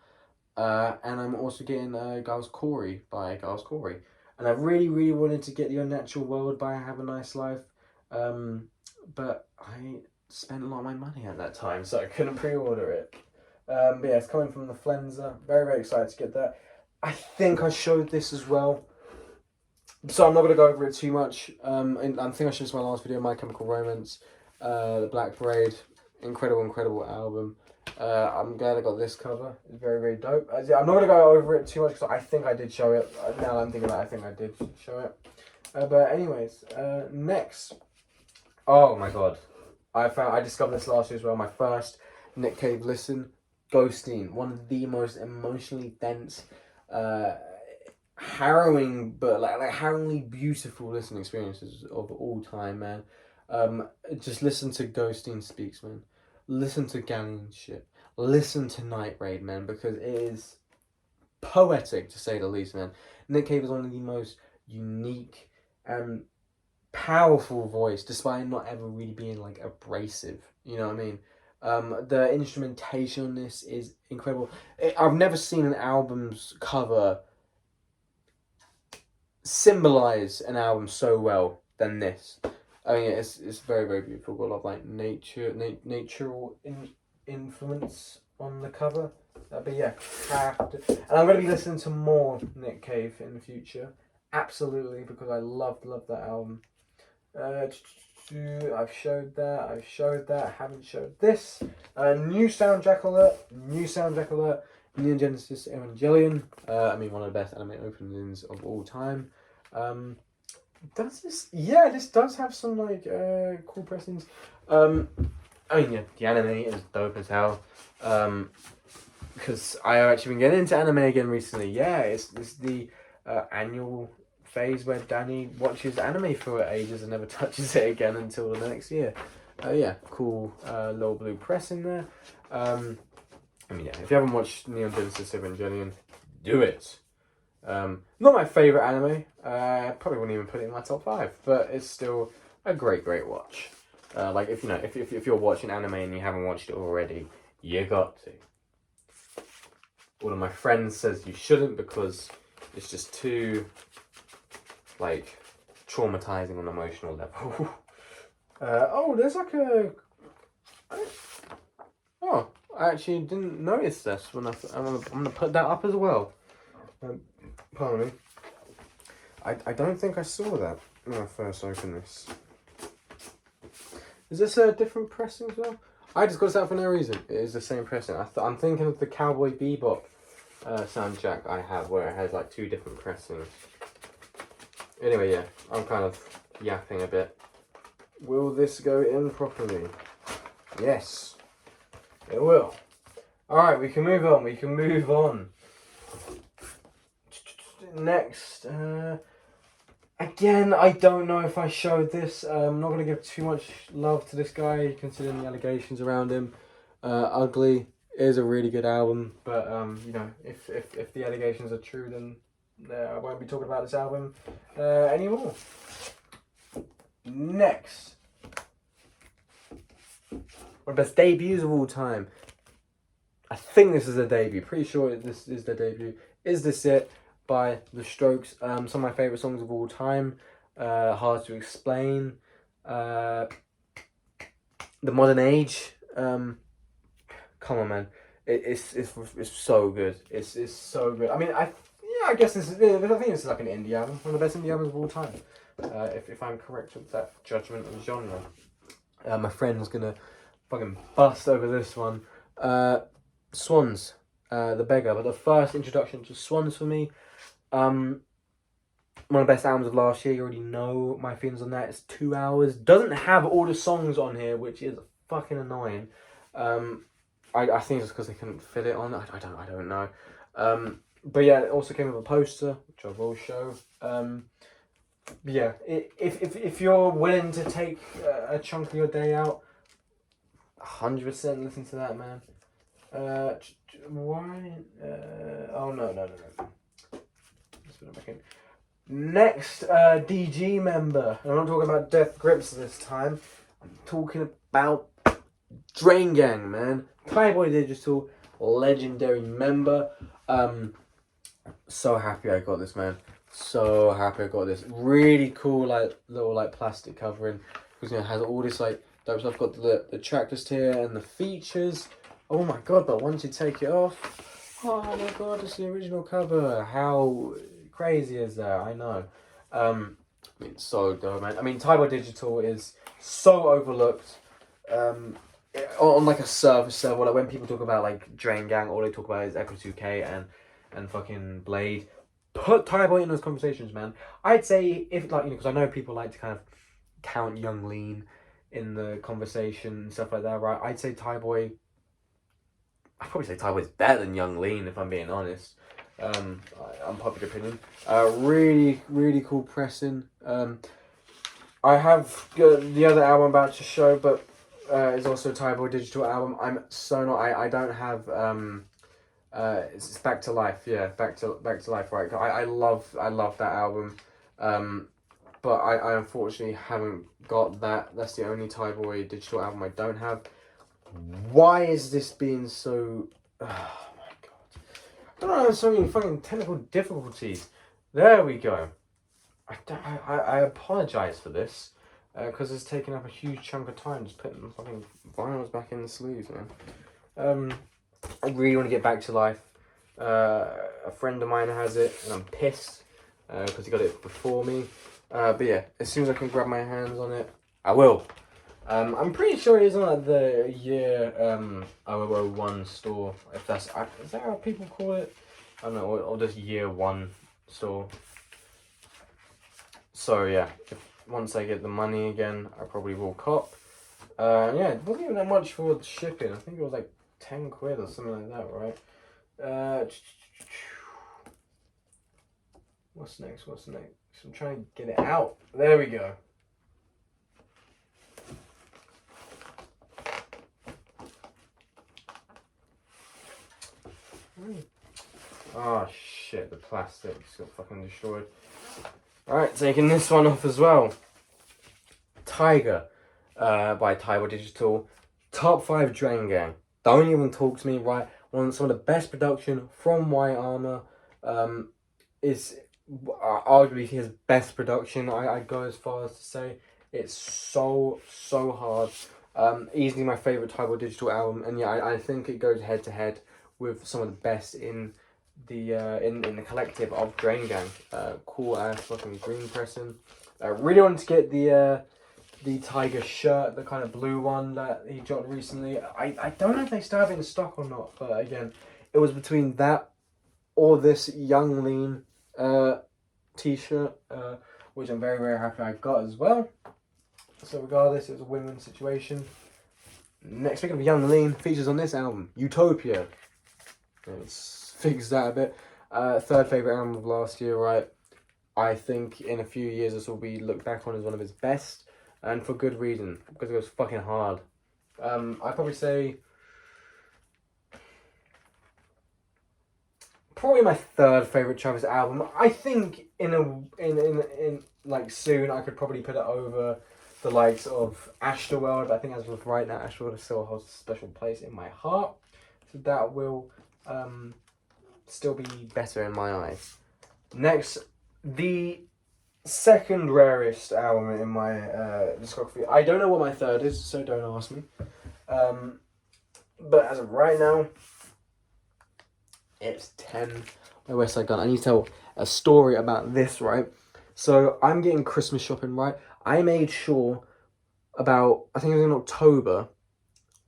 And I'm also getting Giles Corey by Giles Corey. And I really, really wanted to get The Unnatural World by Have a Nice Life. But I spent a lot of my money at that time, so I couldn't pre-order it. But yeah, it's coming from the Flenser. Very, very excited to get that. I think I showed this as well, so I'm not going to go over it too much. I think I showed this in my last video, My Chemical Romance, The Black Parade. Incredible album. I'm glad I got this cover. It's very, very dope. I'm not going to go over it too much because I think I did show it. Now I'm thinking about it, I think I did show it. But anyways, next. Oh my god. I discovered this last year as well. My first Nick Cave listen. Ghosteen, one of the most emotionally dense, harrowing, but like harrowingly beautiful listening experiences of all time, man. Just listen to Ghosteen Speaks, man. Listen to Galleon Ship. Listen to Night Raid, man, because it is poetic to say the least, man. Nick Cave is one of the most unique and powerful voice, despite not ever really being like abrasive. You know what I mean? The instrumentation on this is incredible. I've never seen an album's cover symbolize an album so well than this. I mean, it's very, very beautiful. Got a lot of like natural influence on the cover. But yeah, and I'm going to be listening to more Nick Cave in the future. Absolutely, because I loved that album. I've showed that, haven't showed this. New soundtrack alert, Neon Genesis Evangelion. I mean, one of the best anime openings of all time. Does this? Yeah, this does have some like cool pressings. I mean, yeah, the anime is dope as hell. Because I have actually been getting into anime again recently. Yeah, it's the annual phase where Danny watches anime for ages and never touches it again until the next year. Yeah, cool little blue press in there. I mean, yeah, if you haven't watched Neon Genesis Evangelion, do it. Not my favourite anime. Probably wouldn't even put it in my top 5, but it's still a great watch. Like if you're watching anime and you haven't watched it already, you got to. One of my friends says you shouldn't because it's just too, like, traumatizing on an emotional level. Oh, there's like a. Oh, I actually didn't notice this when I'm gonna put that up as well. Pardon me. I don't think I saw that when I first opened this. Is this a different pressing as well? I just got this out for no reason. It is the same pressing. I'm thinking of the Cowboy Bebop soundtrack I have, where it has like 2 different pressings. Anyway, yeah, I'm kind of yapping a bit. Will this go in properly? Yes, it will. Alright, we can move on. Next, again, I don't know if I showed this. I'm not going to give too much love to this guy, considering the allegations around him. Ugly is a really good album, but you know, if the allegations are true, then I won't be talking about this album anymore. Next, one of the best debuts of all time. I think this is a debut. Pretty sure this is the debut. Is This It? By The Strokes. Some of my favourite songs of all time. Hard to Explain. The Modern Age. Come on, man. It's so good. It's so good. I mean, I guess I think this is like an indie album. One of the best indie albums of all time. If I'm correct with that judgment of genre. My friend's gonna fucking bust over this one. Swans. The Beggar. But the first introduction to Swans for me. One of the best albums of last year. You already know my feelings on that. It's 2 hours. Doesn't have all the songs on here, which is fucking annoying. I think it's because they couldn't fit it on. I don't know. But yeah, it also came with a poster, which I will show. Yeah, if you're willing to take a chunk of your day out, 100% listen to that, man. Why? Oh no. Let's put it back in. Next, DG member. I'm not talking about Death Grips this time. I'm talking about Drain Gang, man. Tyboy Digital, legendary member. So happy I got this, man. So happy I got this. Really cool, like little like plastic covering, because it has all this like dope stuff. Got the track list here and the features. Oh my god! But once you take it off, oh my god, it's the original cover. How crazy is that? I know. I mean, it's so dope, man. I mean, Tyboy Digital is so overlooked. On like a surface level, like when people talk about like Drain Gang, all they talk about is Echo 2K and fucking Blade. Put Tyboy in those conversations, man. I'd say if like, you know, because I know people like to kind of count Young Lean in the conversation and stuff like that, right? I'd probably say Tyboy's better than Young Lean, if I'm being honest. Unpopular opinion. Really cool pressing. I have the other album I'm about to show, but it's also a Tyboy Digital album. I'm so not. I don't have. It's Back to Life. Yeah, Back to Life. Right. I love that album. But I unfortunately haven't got that. That's the only Tyboy Digital album I don't have. Why is this being so? Oh my god! I don't know. I have so many fucking technical difficulties. There we go. I apologize for this. Because it's taken up a huge chunk of time just putting the fucking vinyls back in the sleeves, man. I really want to get Back to Life. A friend of mine has it, and I'm pissed because he got it before me. But yeah, as soon as I can grab my hands on it, I will. I'm pretty sure it is on like the year 001 store. If that's is that how people call it? I don't know, or just year 1 store. So yeah. Once I get the money again, I probably will cop. Yeah, it wasn't even that much for shipping. I think it was like 10 quid or something like that, right? What's next? What's next? I'm trying to get it out. There we go. Oh shit, the plastic's got fucking destroyed. Alright, taking this one off as well. Tiger by Taiwo Digital. Top 5 Dragon Gang. Don't even talk to me, right? One of some of the best production from White Armor. Is arguably his best production. I'd go as far as to say it's so hard. Easily my favourite Taiwo Digital album, and yeah, I think it goes head to head with some of the best in the collective of Dragon Gang. Cool ass fucking green pressing. I really wanted to get the Tiger shirt, the kind of blue one that he dropped recently. I don't know if they still have it in stock or not, but again, it was between that or this Young Lean t-shirt, which I'm very happy I got as well. So regardless, it was a win-win situation. Next, speaking of Young Lean, features on this album, Utopia. Let's fix that a bit. Third favourite album of last year, right? I think in a few years this will be looked back on as one of his best, and for good reason, because it was fucking hard. I'd probably say probably my third favourite Travis album. I think in like soon I could probably put it over the likes of Astroworld, but I think as of right now Astroworld still holds a special place in my heart. So that will still be better in my eyes. Next, the second rarest album in my discography. I don't know what my third is, so don't ask me. But as of right now, it's 10 by Westside Gunn. I need to tell a story about this, right? So I'm getting Christmas shopping, right? I made sure about, I think it was in October,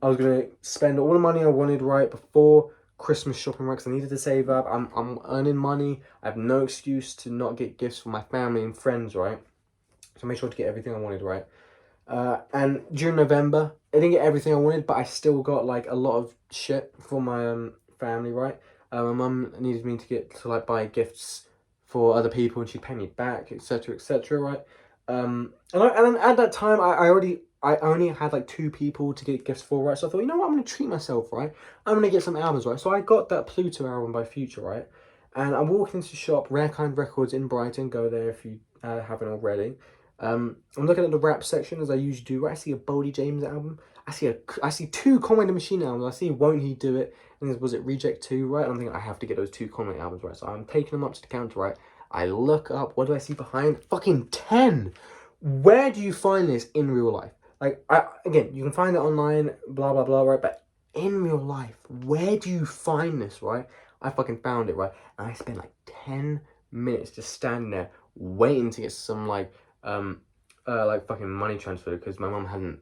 I was going to spend all the money I wanted, right, before Christmas shopping, right? Because I needed to save up. I'm earning money. I have no excuse to not get gifts for my family and friends, right? So I made sure to get everything I wanted, right? And during November, I didn't get everything I wanted, but I still got like a lot of shit for my family, right? My mum needed me to like buy gifts for other people, and she'd pay me back, etc., right? And at that time, I only had like 2 people to get gifts for, right? So I thought, you know what, I'm gonna treat myself, right? I'm gonna get some albums, right? So I got that Pluto album by Future, right? And I'm walking into the shop, Rare Kind Records in Brighton. Go there if you haven't already. I'm looking at the rap section as I usually do. Right? I see a Boldy James album. I see 2 Conway the Machine albums. I see Won't He Do It? And was it Reject 2, right? And I'm thinking I have to get those 2 Conway albums, right? So I'm taking them up to the counter, right? I look up. What do I see behind? Fucking 10. Where do you find this in real life? Like, again, you can find it online, blah blah blah, right? But in real life, where do you find this, right? I fucking found it, right? And I spent like 10 minutes just standing there waiting to get some like fucking money transfer, because my mum hadn't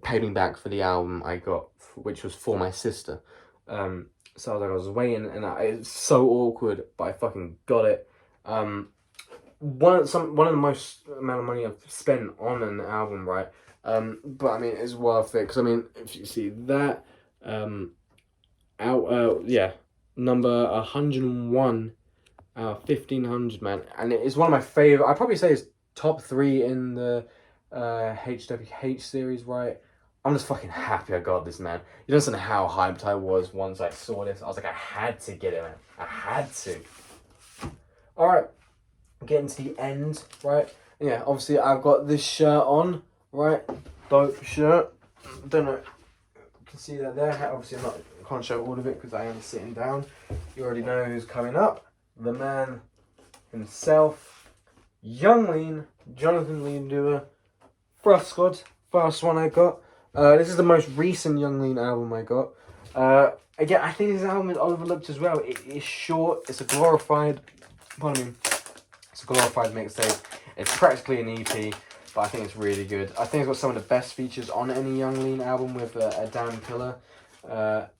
paid me back for the album I got, which was for my sister. So I was waiting, and it's so awkward, but I fucking got it. One of the most amount of money I've spent on an album, right? But I mean, it's worth it, because I mean, if you see that, number 101 1500, man, and it's one of my favorite. I'd probably say it's top 3 in the HWH series, right? I'm just fucking happy I got this, man. You don't know how hyped I was once I saw this. I was like, I had to get it, man. I had to. Alright, getting to the end, right? Yeah, obviously I've got this shirt on, right? Dope shirt. Don't know, you can see that there. Obviously I can't show all of it because I am sitting down. You already know who's coming up. The man himself, Young Lean, Jonathan Lean Doer, Frost Squad, first one I got. This is the most recent Young Lean album I got. Again, I think this album is overlooked as well. It is short. It's a glorified, it's a glorified mixtape. It's practically an EP, but I think it's really good. I think it's got some of the best features on any Young Lean album, with Dan Pillar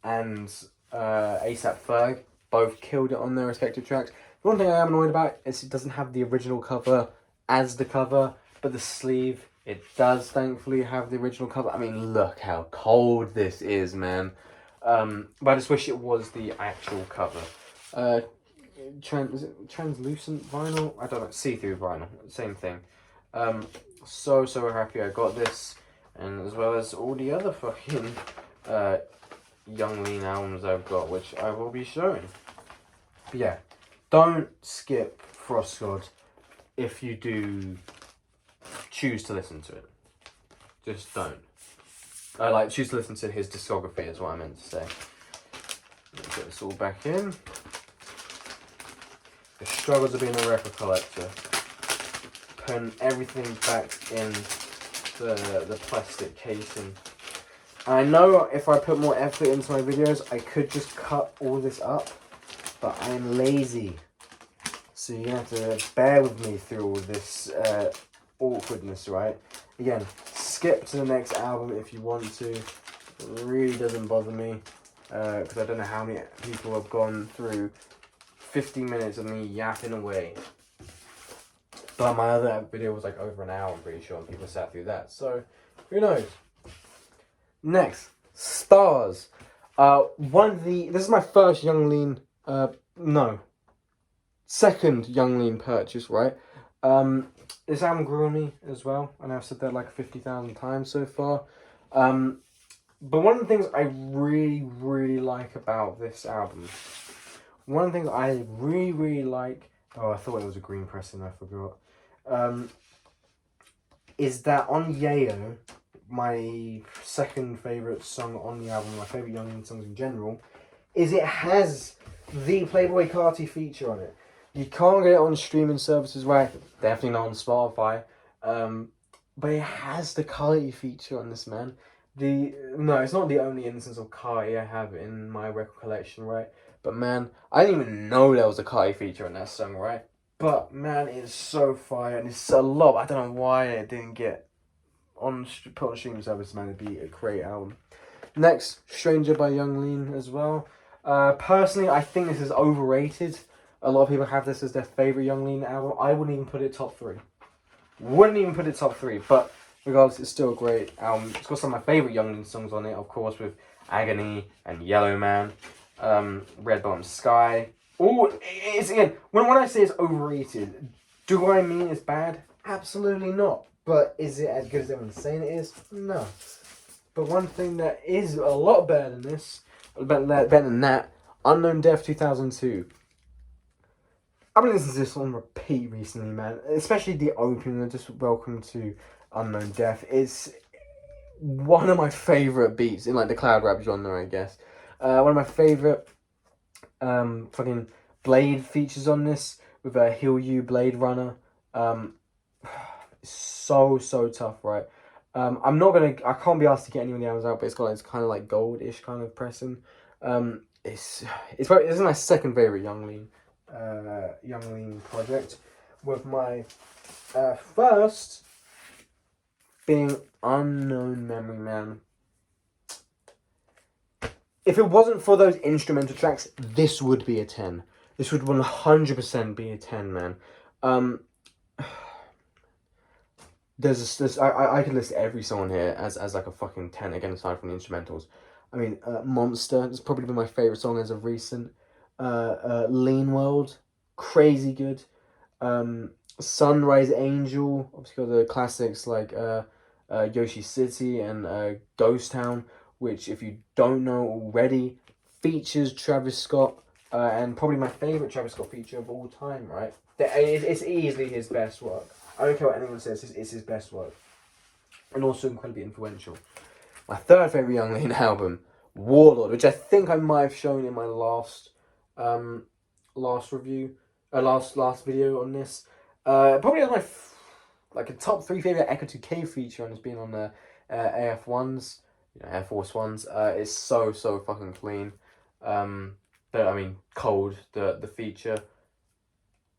and ASAP Ferg. Both killed it on their respective tracks. The one thing I am annoyed about is it doesn't have the original cover as the cover, but the sleeve, it does thankfully have the original cover. I mean, look how cold this is, man. But I just wish it was the actual cover. is it translucent vinyl? I don't know, see-through vinyl, same thing. So happy I got this, and as well as all the other fucking Young Lean albums I've got, which I will be showing. But yeah, don't skip Frost God if you do choose to listen to it. Just don't. Like, choose to listen to his discography is what I meant to say. Let's get this all back in. The struggles of being a record collector. Putting everything back in the plastic casing. I know if I put more effort into my videos, I could just cut all this up, but I'm lazy. So you have to bear with me through all this awkwardness, right? Again, skip to the next album if you want to. It really doesn't bother me, because I don't know how many people have gone through 15 minutes of me yapping away. But my other video was like over an hour, I'm pretty sure, and people sat through that. So, who knows? Next, Stars. This is my first Young Lean, second Young Lean purchase, right? This album grew on me as well, and I've said that like 50,000 times so far. But one of the things I really like about this album, one of the things I really like, oh, I thought it was a green pressing, I forgot, is that on Yayo, my second favourite song on the album, my favourite Young Lean songs in general, is it has the Playboi Carti feature on it. You can't get it on streaming services, right? Definitely not on Spotify. But it has the Carti feature on this, man. No, it's not the only instance of Carti I have in my record collection, right? But man, I didn't even know there was a Carti feature on that song, right? But man, it's so fire, and it's a lot. I don't know why it didn't get put on streaming service, man. It'd be a great album. Next, Stranger by Young Lean as well. Personally, I think this is overrated. A lot of people have this as their favourite Young Lean album. I wouldn't even put it top 3. But regardless, it's still a great album. It's got some of my favourite Young Lean songs on it, of course, with Agony and Yellow Man, Red Bottom Sky. Oh, it's again, when I say it's overrated, do I mean it's bad? Absolutely not. But is it as good as everyone's saying it is? No. But one thing that is a lot better than this, better than that, Unknown Death 2002. I've been listening to this on repeat recently, man. Especially the opening, just Welcome to Unknown Death. It's one of my favourite beats in like the cloud rap genre, I guess. One of my favourite fucking Blade features on this with Heal You, Blade Runner. So tough, right? I can't be asked to get any of the albums out, but it's got this kind of like gold-ish kind of pressing. It's my second favourite Young Lean project, with my first being Unknown Memory, man. If it wasn't for those instrumental tracks, this would be a 10. This would 100% be a 10, man. I could list every song here as like a fucking 10, again, aside from the instrumentals. I mean, Monster has probably been my favourite song as of recent. Lean World, crazy good. Sunrise Angel, obviously got the classics like Yoshi City and Ghost Town, which, if you don't know already, features Travis Scott, and probably my favourite Travis Scott feature of all time, right? It's easily his best work. I don't care what anyone says, it's his best work. And also incredibly influential. My third favourite Young Lean album, Warlord, which I think I might have shown in my last review, last video on this. Probably has my a top 3 favourite Echo 2K feature, and it's been on the AF1s, Air Force Ones. It's so fucking clean. But I mean, Cold, the feature.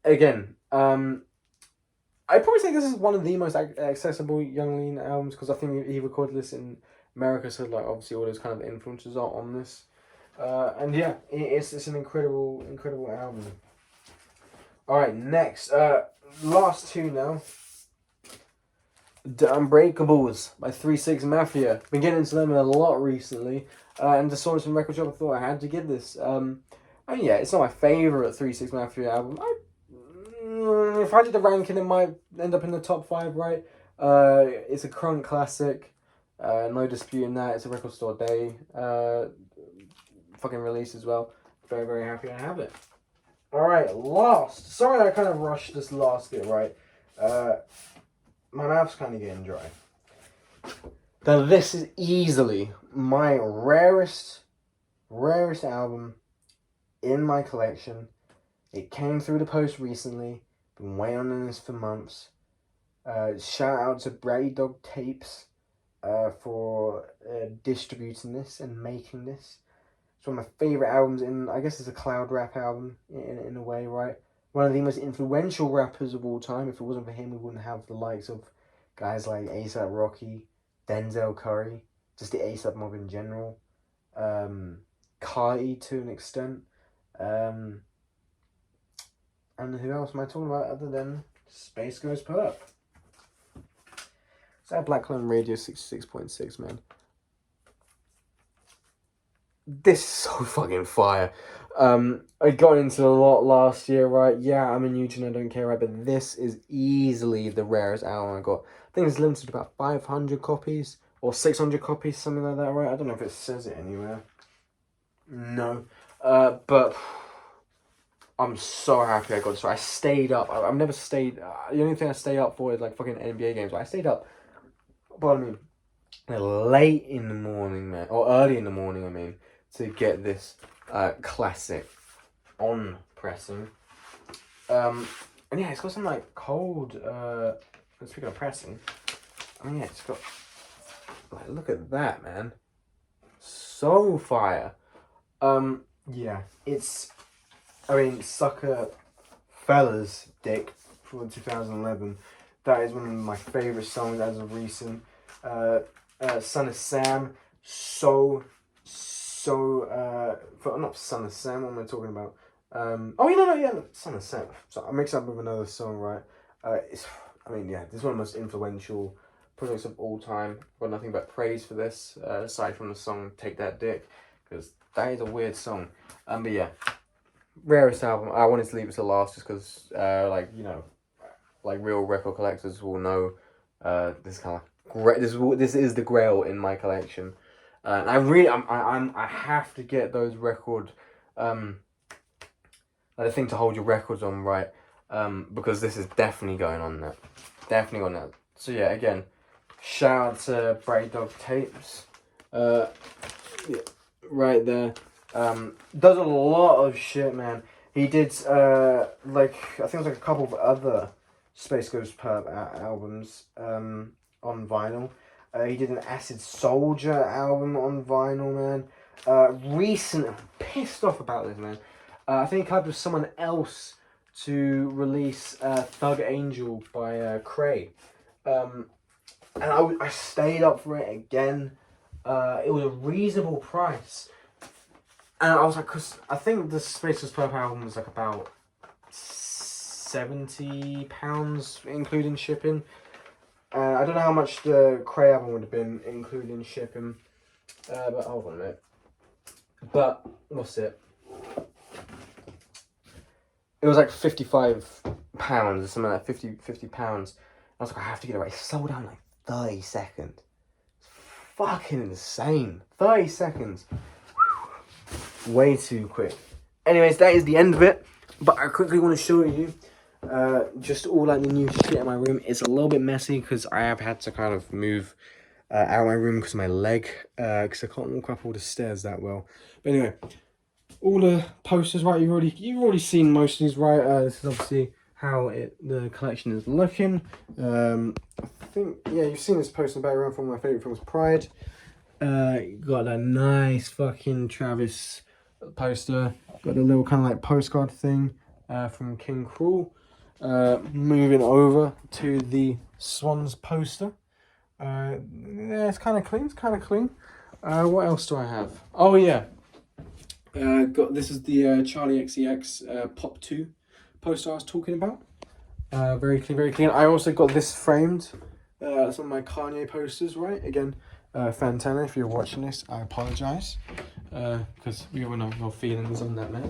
Again, I'd probably say this is one of the most accessible Young Lean albums, because I think he recorded this in America, so like obviously all those kind of influences are on this. And yeah, it's an incredible album. Alright, next, last 2 now. The Unbreakables by 3 6 Mafia. Been getting into them a lot recently, and just saw some record shop, I thought I had to give this. I mean, yeah, it's not my favourite 3 6 Mafia album. If I did a ranking, it might end up in the top 5, right? It's a current classic. No disputing that. It's a Record Store Day fucking release as well. Very, very happy I have it. Alright, last. Sorry I kind of rushed this last bit, right? My mouth's kind of getting dry. Now this is easily my rarest album in my collection. It came through the post recently. Been waiting on this for months. Shout out to Brady Dog Tapes for distributing this and making this. It's one of my favourite albums I guess it's a cloud rap album in a way, right? One of the most influential rappers of all time. If it wasn't for him, we wouldn't have the likes of guys like A$AP Rocky, Denzel Curry, just the A$AP mob in general. Carti to an extent. And who else am I talking about other than Space Ghost Perp? It's that Black Clone Radio 66.6, man. This is so fucking fire. I got into a lot last year, right? Yeah, I'm a Newton, I don't care, right? But this is easily the rarest album I got. I think it's limited to about 500 copies or 600 copies, something like that, right? I don't know if it says it anywhere. No. But I'm so happy I got this. I stayed up. I've never stayed. The only thing I stay up for is like fucking NBA games. But I stayed up. Pardon me. Late in the morning, man, or early in the morning, I mean, to get this classic on pressing. And yeah, it's got some like cold. Speaking of pressing, I mean, yeah, it's got like, look at that, man. So fire. Yeah, it's. I mean, Sucker Fella's Dick from 2011. That is one of my favourite songs as of recent. Son of Sam. Not Son of Sam, what am I talking about? Son of Sam. So I mixed up with another song, right? This is one of the most influential projects of all time. Got nothing but praise for this, aside from the song Take That Dick, because that is a weird song. But yeah. Rarest album. I wanted to leave it to last just because, like real record collectors will know, this kind of great. This is the grail in my collection, and I have to get those record, the thing to hold your records on, right? Because this is definitely going on that, So yeah, again, shout out to Brady Dog Tapes, yeah, right there. Does a lot of shit, man. He did, I think it was like a couple of other Space Ghost Perp albums, on vinyl. He did an Acid Soldier album on vinyl, man. I'm pissed off about this, man. I think he collabed with someone else to release, Thug Angel by, Cray. And I stayed up for it again. It was a reasonable price. And I was like, because I think the Space Ghost Perp album was like about £70, including shipping. I don't know how much the Cray album would have been, including shipping. But hold on a minute. But, what's it? It was like £55 or something like that, £50. I was like, I have to get it right. It sold out in like 30 seconds. It's fucking insane. 30 seconds. Way too quick. Anyways, that is the end of it. But I quickly want to show you just all like the new shit in my room. It's a little bit messy because I have had to kind of move out of my room because of my leg. Because I can't walk up all the stairs that well. But anyway, all the posters, right? You've already seen most of these, right? This is obviously how the collection is looking. I think, yeah, you've seen this poster in the background from my favourite films, Pride. Got a nice fucking Travis poster. Got a little kind of like postcard thing from King Cruel. Moving over to the Swans poster. Yeah, it's kind of clean. What else do I have? Oh yeah, this is the Charli XCX Pop 2 poster I was talking about. Very clean. I also got this framed. Some of my Kanye posters, right? Again, Fantana, if you're watching this, I apologize. because we all know your feelings on that, man.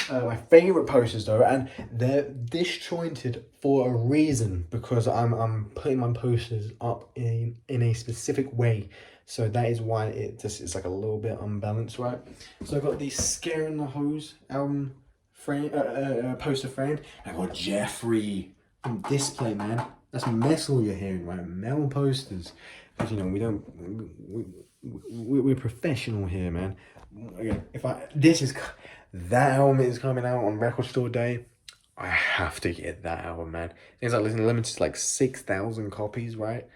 My favorite posters though, and they're disjointed for a reason, because I'm putting my posters up in a specific way, so that is why it's like a little bit unbalanced, right? So I got the Scaring the Hose album frame, poster frame. I got Jeffrey from Display, man. That's metal you're hearing, right? Metal posters, because you know we're professional here, man. Okay, that album is coming out on Record Store Day, I have to get that album, man. Things like listening limited to like 6,000 copies, right?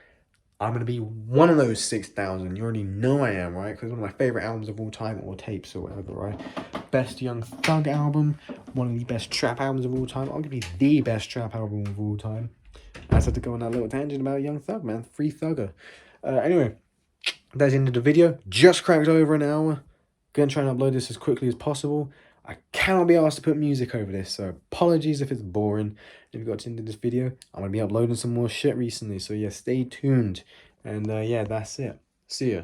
I'm gonna be one of those 6,000. You already know I am, right? Because one of my favorite albums of all time, or tapes or whatever, right? Best Young Thug album, one of the best trap albums of all time, arguably the best trap album of all time. I just had to go on that little tangent about Young Thug, man. Free Thugger. Anyway, that's the end of the video. Just cracked over an hour. Gonna try and upload this as quickly as possible. I cannot be asked to put music over this, so apologies if it's boring. If you got to the end of this video, I'm gonna be uploading some more shit recently, so yeah, stay tuned. And yeah, that's it. See ya.